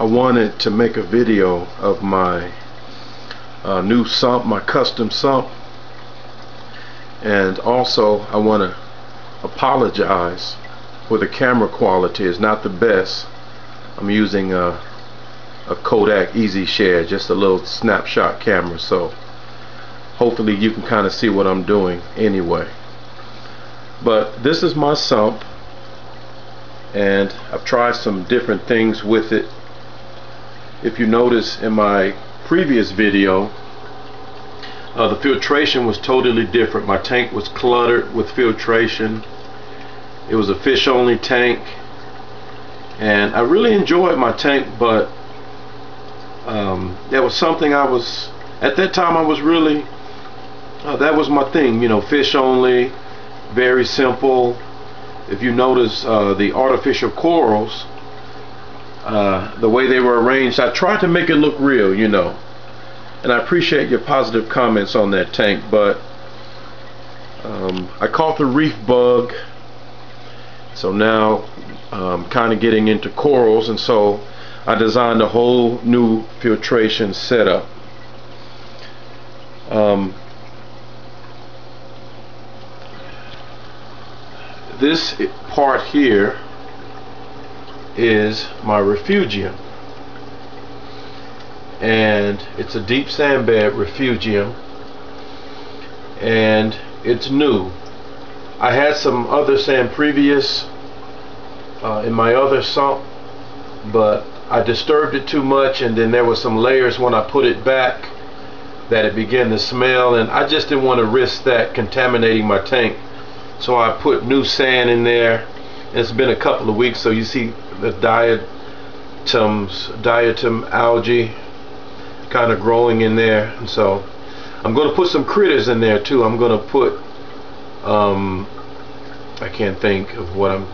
I wanted to make a video of my new sump, my custom sump, and also I want to apologize for the camera quality. It's not the best. I'm using a Kodak Easy Share, just a little snapshot camera, so hopefully you can kind of see what I'm doing anyway. But this is my sump, and I've tried some different things with it. If you notice in my previous video, the filtration was totally different. My tank was cluttered with filtration. It was a fish only tank, and I really enjoyed my tank, but that was something at that time I was really that was my thing, you know, fish only, very simple. If you notice the artificial corals, the way they were arranged, I tried to make it look real, you know, and I appreciate your positive comments on that tank, but I caught the reef bug, so now I'm kind of getting into corals, and so I designed a whole new filtration setup. This part here is my refugium, and it's a deep sand bed refugium, and it's new. I had some other sand previous in my other sump, but I disturbed it too much, and then there were some layers when I put it back that it began to smell, and I just didn't want to risk that contaminating my tank. So I put new sand in there. It's been a couple of weeks, so you see the diatom algae kind of growing in there, and so I'm going to put some critters in there too. I'm going to put I can't think of what I'm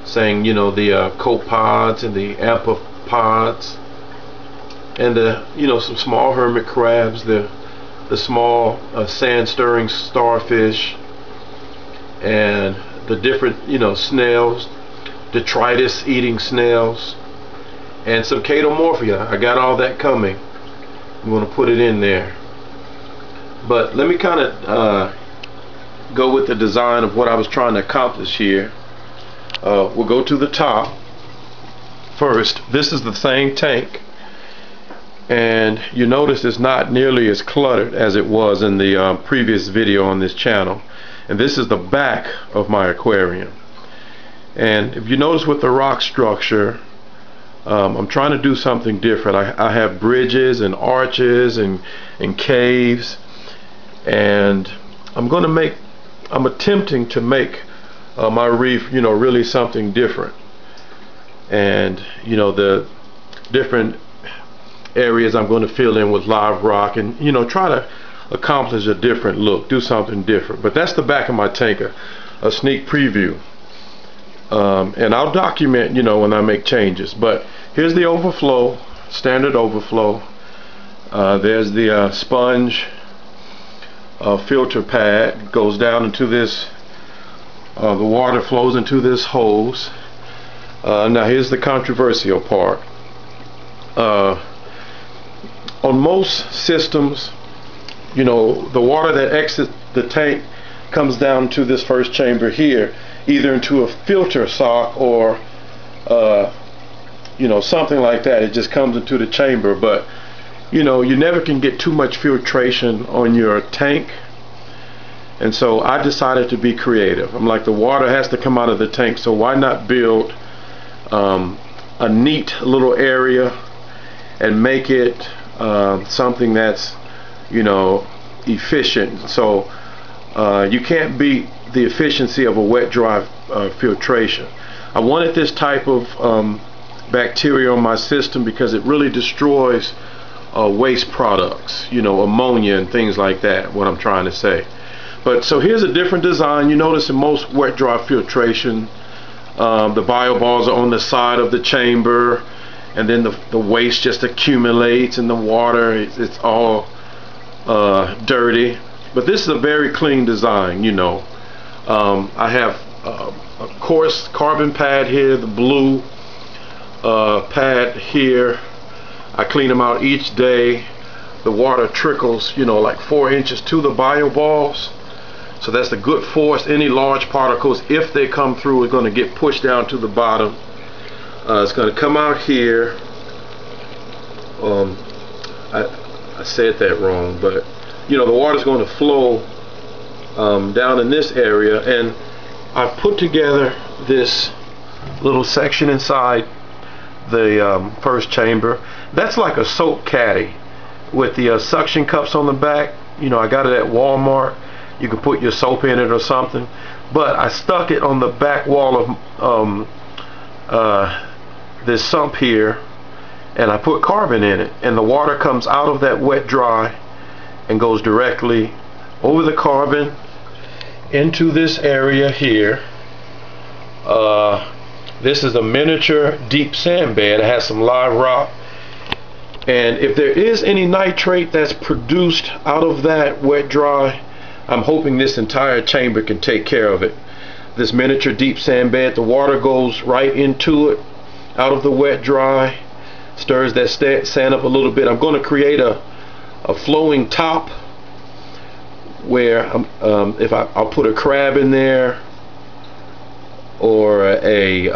saying, you know, the copepods and the amphipods, and the, you know, some small hermit crabs, the small sand stirring starfish, and the different, you know, snails, detritus eating snails, and some chaetomorphia. I got all that coming. I'm going to put it in there. But let me kind of go with the design of what I was trying to accomplish here. We'll go to the top first. This is the same tank, and you notice it's not nearly as cluttered as it was in the previous video on this channel. And this is the back of my aquarium, and if you notice with the rock structure, I'm trying to do something different. I have bridges and arches and caves, and I'm attempting to make my reef, you know, really something different. And you know, the different areas I'm going to fill in with live rock, and you know, try to accomplish a different look, do something different. But that's the back of my tank, a sneak preview, and I'll document, you know, when I make changes. But here's the overflow, standard overflow. There's the sponge filter pad, goes down into this, the water flows into this hose. Now here's the controversial part. On most systems, you know, the water that exits the tank comes down to this first chamber here, either into a filter sock or you know, something like that. It just comes into the chamber. But you know, you never can get too much filtration on your tank, and so I decided to be creative. I'm like, the water has to come out of the tank, so why not build a neat little area and make it something that's, you know, efficient. So you can't beat the efficiency of a wet dry filtration. I wanted this type of bacteria on my system because it really destroys waste products, you know, ammonia and things like that, what I'm trying to say. But so here's a different design. You notice in most wet dry filtration, the bioballs are on the side of the chamber, and then the waste just accumulates in the water. It's all dirty. But this is a very clean design, you know. I have a coarse carbon pad here, the blue. pad here. I clean them out each day. The water trickles, you know, like 4 inches to the bioballs. So that's the good force. Any large particles, if they come through, are going to get pushed down to the bottom. It's going to come out here. I said that wrong, but you know, the water's going to flow down in this area, and I've put together this little section inside the first chamber. That's like a soap caddy with the suction cups on the back. You know, I got it at Walmart. You can put your soap in it or something, but I stuck it on the back wall of this sump here, and I put carbon in it, and the water comes out of that wet dry and goes directly over the carbon into this area here. This is a miniature deep sand bed. It has some live rock, and if there is any nitrate that's produced out of that wet dry, I'm hoping this entire chamber can take care of it. This miniature deep sand bed, the water goes right into it out of the wet dry, stirs that sand up a little bit. I'm going to create a flowing top where I'll put a crab in there or a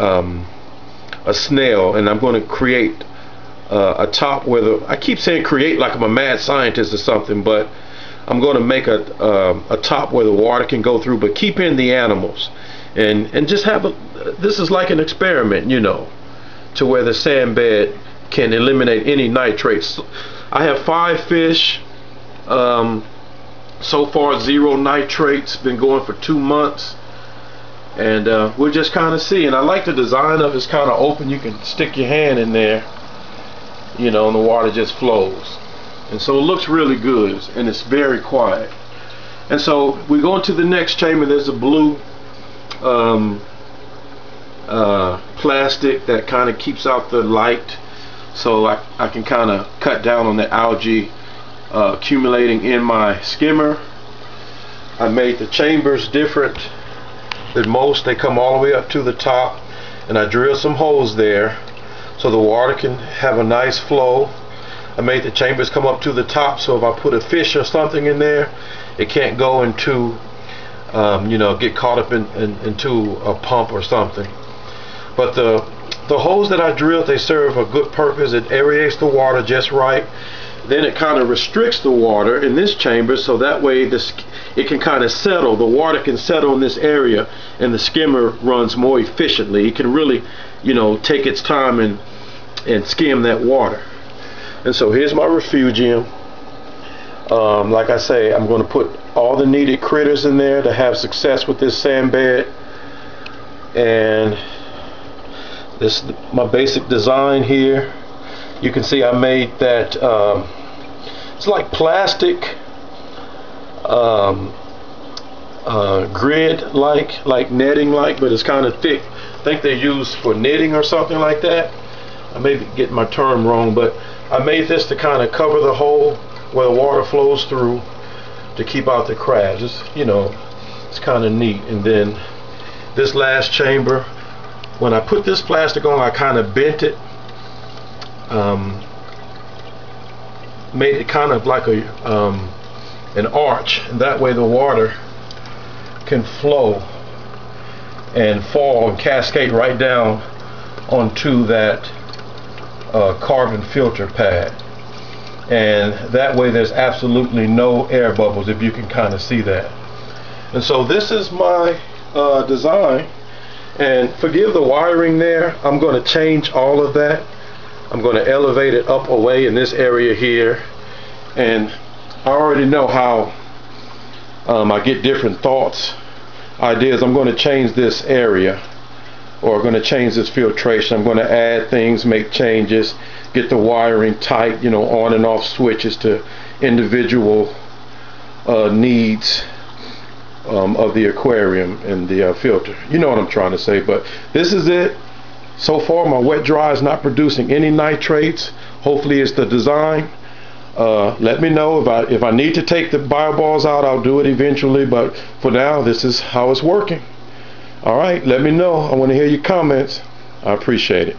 snail, and I'm going to create a top where I keep saying create like I'm a mad scientist or something, but I'm going to make a top where the water can go through, but keep in the animals, and just have this is like an experiment, you know, to where the sand bed can eliminate any nitrates. I have 5 fish. So far 0 nitrates. Been going for 2 months, and we'll just kind of see. And I like the design of it's kind of open. You can stick your hand in there, you know, and the water just flows. And so it looks really good, and it's very quiet. And so we go into the next chamber. There's a blue plastic that kind of keeps out the light, so I can kind of cut down on the algae accumulating in my skimmer. I made the chambers different than most. They come all the way up to the top, and I drilled some holes there so the water can have a nice flow. I made the chambers come up to the top, so if I put a fish or something in there, it can't go into you know, get caught up into a pump or something. But the holes that I drilled, they serve a good purpose. It aerates the water just right. Then it kind of restricts the water in this chamber, so that way it can kind of settle. The water can settle in this area, and the skimmer runs more efficiently. It can really, you know, take its time and skim that water. And so here's my refugium. Like I say, I'm going to put all the needed critters in there to have success with this sand bed. And this is my basic design here. You can see I made that it's like plastic grid like netting like, but it's kind of thick. I think they're used for knitting or something like that. I may be getting my term wrong, but I made this to kind of cover the hole where the water flows through to keep out the crabs. It's, you know, it's kind of neat. And then this last chamber, when I put this plastic on, I kind of bent it, made it kind of like an arch, and that way the water can flow and fall and cascade right down onto that carbon filter pad, and that way there's absolutely no air bubbles, if you can kind of see that. And so this is my design, and forgive the wiring there. I'm going to change all of that. I'm going to elevate it up away in this area here, and I already know how I get different thoughts, ideas. I'm going to change this area, or I'm going to change this filtration. I'm going to add things, make changes, get the wiring tight, you know, on and off switches to individual needs of the aquarium and the filter. You know what I'm trying to say. But this is it. So far my wet dry is not producing any nitrates. Hopefully it's the design. Let me know if I need to take the bioballs out. I'll do it eventually, but for now this is how it's working. All right, let me know. I want to hear your comments. I appreciate it.